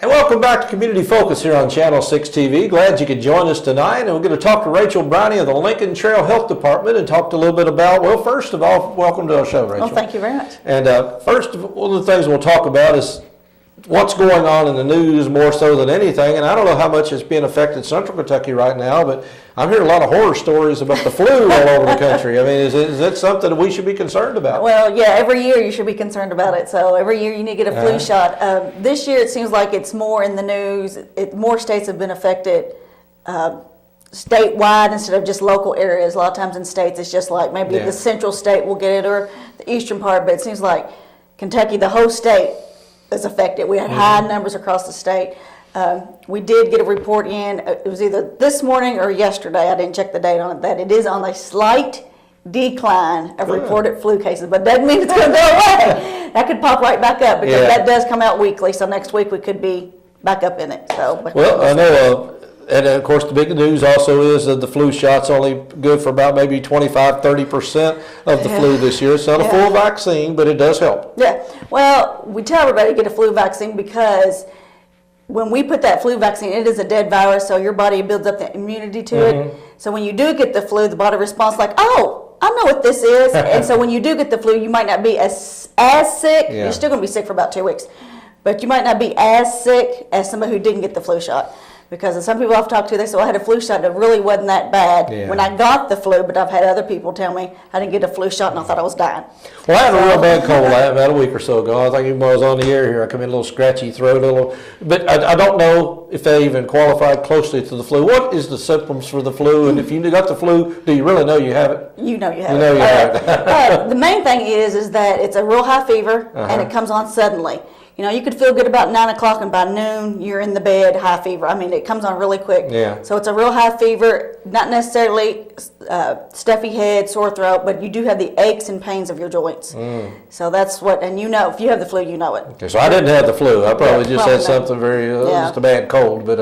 And welcome back to Community Focus here on Channel 6 TV. Glad you could join us tonight. And we're going to talk to Rachel Briney of the Lincoln Trail Health Department and talk a little bit about, well, first of all, welcome to our show, Rachel. Well, thank you very much. And first, one of the things we'll talk about is what's going on in the news more so than anything. And I don't know how much it's being affected in Central Kentucky right now, but I'm hearing a lot of horror stories about the flu all over the country. I mean, is that something that we should be concerned about? Well, yeah, every year you should be concerned about it. So every year you need to get a flu shot. This year it seems like it's more in the news. More states have been affected statewide instead of just local areas. A lot of times in states it's just like maybe the central state will get it or the eastern part, but it seems like Kentucky, the whole state is affected. We had high numbers across the state. We did get a report in, it was either this morning or yesterday, I didn't check the date on it, that it is on a slight decline of reported flu cases, but doesn't mean it's going to go away. That could pop right back up because that does come out weekly, so next week we could be back up in it. So, well, I know, and of course the big news also is that the flu shot's only good for about maybe 25-30% of the flu this year. It's not a full vaccine, but it does help. Yeah, well, we tell everybody to get a flu vaccine because when we put that flu vaccine, it is a dead virus, so your body builds up the immunity to it. So when you do get the flu, the body responds like, oh, I know what this is. And so when you do get the flu, you might not be as sick. You're still going to be sick for about 2 weeks. But you might not be as sick as somebody who didn't get the flu shot. Because some people I've talked to, they said, well, I had a flu shot that really wasn't that bad when I got the flu, but I've had other people tell me I didn't get a flu shot and I thought I was dying. Well, I had a real bad cold about a week or so ago. I think even when I was on the air here, I come in a little scratchy throat, but I don't know if they even qualify closely to the flu. What is the symptoms for the flu? And if you got the flu, do you really know you have it? You know you have it. You know you have it. The main thing is that it's a real high fever and it comes on suddenly. You know, you could feel good about 9 o'clock and by noon you're in the bed, high fever. I mean, it comes on really quick. Yeah. So it's a real high fever, not necessarily stuffy head, sore throat, but you do have the aches and pains of your joints. So that's what, and you know, if you have the flu, you know it. Okay, so I didn't have the flu. I probably just had something just a bad cold. But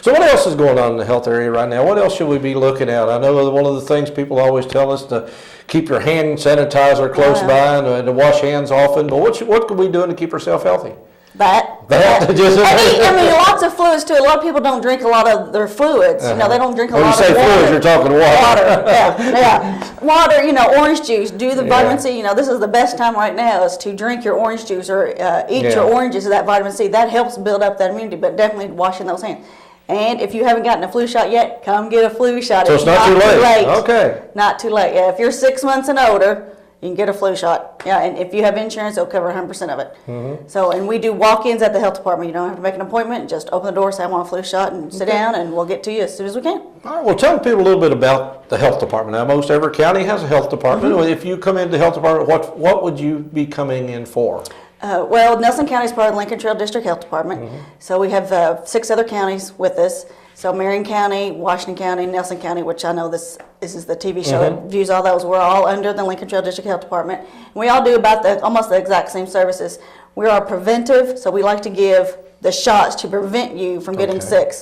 so what else is going on in the health area right now? What else should we be looking at? I know one of the things people always tell us to keep your hand sanitizer close by and to wash hands often. But what can we do to keep ourselves healthy? That. I mean, lots of fluids too. A lot of people don't drink a lot of their fluids. You know, they don't drink a lot of water. When you say fluids, you're talking water. Water, you know, orange juice. Do the vitamin C. You know, this is the best time right now is to drink your orange juice or eat your oranges of that vitamin C. That helps build up that immunity, but definitely washing those hands. And if you haven't gotten a flu shot yet, come get a flu shot. So it's not too late. Okay. Not too late. Yeah, if you're 6 months and older, you can get a flu shot. Yeah, and if you have insurance, it'll cover 100% of it. So, and we do walk-ins at the health department. You don't have to make an appointment. Just open the door, say I want a flu shot, and sit down, and we'll get to you as soon as we can. All right. Well, tell people a little bit about the health department. Now, most every county has a health department. If you come into the health department, what would you be coming in for? Well, Nelson County is part of the Lincoln Trail District Health Department. So we have 6 other counties with us. So Marion County, Washington County, Nelson County, which I know this is the TV show that views all those. We're all under the Lincoln Trail District Health Department. And we all do about almost the exact same services. We are preventive, so we like to give the shots to prevent you from getting sick.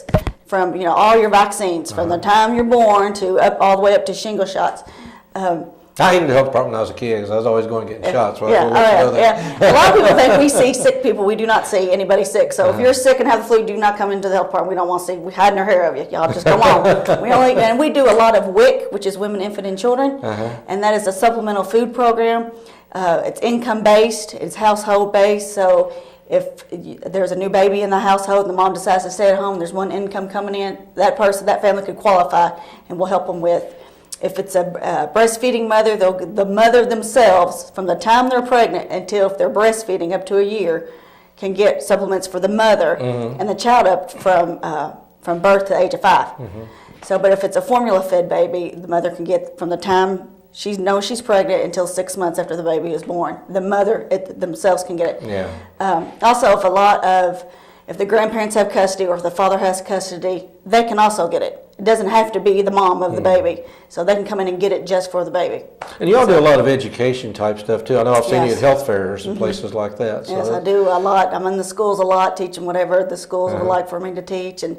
From all your vaccines, from the time you're born to all the way up to shingle shots. I hated the health department when I was a kid because I was always going to get shots. So A lot of people think we see sick people. We do not see anybody sick. So if you're sick and have the flu, do not come into the health department. We don't want to see. We're hiding our hair of you. Y'all just go on. We do a lot of WIC, which is Women, Infant, and Children, and that is a supplemental food program. It's income based. It's household based. So if there's a new baby in the household and the mom decides to stay at home, there's one income coming in. That family could qualify, and we'll help them with. If it's a breastfeeding mother, the mother themselves, from the time they're pregnant until if they're breastfeeding up to a year, can get supplements for the mother and the child up from birth to the age of 5. So, but if it's a formula-fed baby, the mother can get from the time she knows she's pregnant until 6 months after the baby is born. The mother themselves can get it. Also, if the grandparents have custody or if the father has custody, they can also get it. It doesn't have to be the mom of the baby. So they can come in and get it just for the baby. And you all do a lot of education type stuff too. I know I've seen you at health fairs and places like that. So yes, I do a lot. I'm in the schools a lot, teaching whatever the schools would like for me to teach. And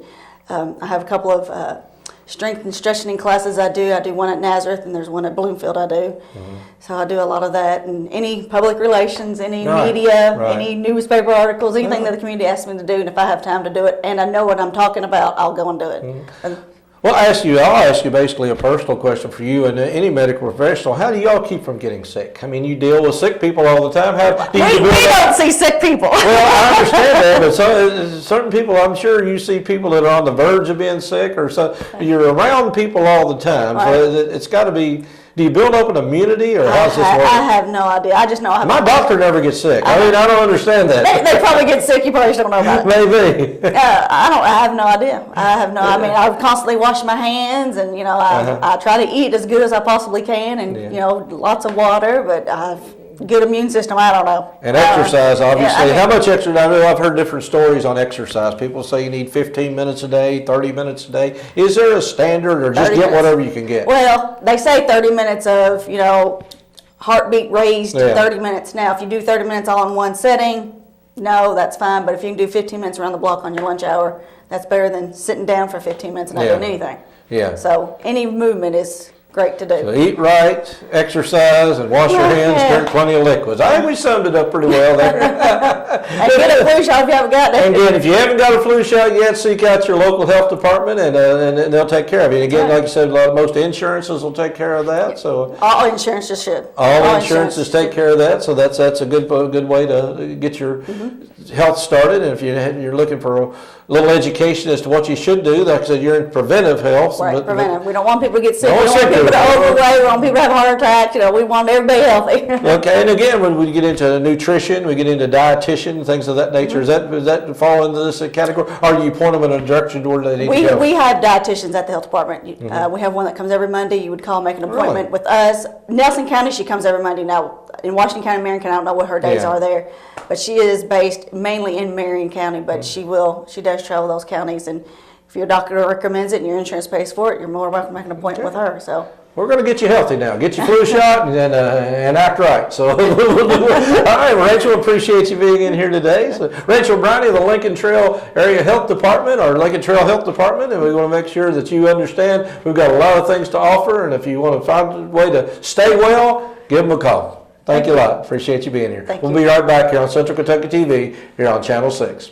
I have a couple of strength and stretching classes I do one at Nazareth, and there's one at Bloomfield I do. So I do a lot of that, and any public relations, any media, any newspaper articles, anything that the community asks me to do, and if I have time to do it and I know what I'm talking about, I'll go and do it. Well, I'll ask you basically a personal question for you and any medical professional. How do y'all keep from getting sick? I mean, you deal with sick people all the time. How do you we don't see sick people. Well, I understand that, but certain people, I'm sure you see people that are on the verge of being sick, or so. You're around people all the time, so it's got to be. Do you build up an immunity, or how's this work? I have no idea. I just know my doctor never gets sick. I mean, I don't understand that. They probably get sick. You probably just don't know about it. Maybe. I have no idea. I mean, I constantly wash my hands, and I try to eat as good as I possibly can, and lots of water. But I've good immune system. I don't know. And exercise, obviously. How much exercise? I know I've heard different stories on exercise. People say you need 15 minutes a day, 30 minutes a day. Is there a standard, or just get whatever you can get? Well, they say 30 minutes of, heartbeat raised to 30 minutes. Now, if you do 30 minutes all in one setting, no, that's fine. But if you can do 15 minutes around the block on your lunch hour, that's better than sitting down for 15 minutes and not doing anything. Yeah. So any movement is great to do. So eat right, exercise, and wash your hands, drink plenty of liquids. I think we summed it up pretty well there. And get a flu shot if you haven't got it. And again, if you haven't got a flu shot yet, seek out your local health department, and they'll take care of you. And again, like you said, most insurances will take care of that. So all insurances should. All insurances take care of that. So that's a good way to get your health started. And if you're looking for a little education as to what you should do, like I said, you're in preventive health. Right, preventive. We don't want people to get sick. We don't want people to overweight. We want people to have heart attacks. We want everybody healthy. Okay, and again, when we get into nutrition, we get into dietitian, things of that nature. Does that fall into this category? Or do you point them in a direction where they need to go? We have dietitians at the health department. We have one that comes every Monday. You would call, make an appointment with us. Nelson County, she comes every Monday. Now, in Washington County, Marion County, I don't know what her days are there, but she is based mainly in Marion County. But she does travel those counties, and if your doctor recommends it and your insurance pays for it, you're more welcome to make an appointment with her. So we're going to get you healthy now. Get your flu shot and act right. So, all right, Rachel, appreciate you being in here today. So, Rachel Briney of the Lincoln Trail Area Health Department, or Lincoln Trail Health Department, and we want to make sure that you understand we've got a lot of things to offer, and if you want to find a way to stay well, give them a call. Thank you a lot. Appreciate you being here. We'll be right back here on Central Kentucky TV here on Channel 6.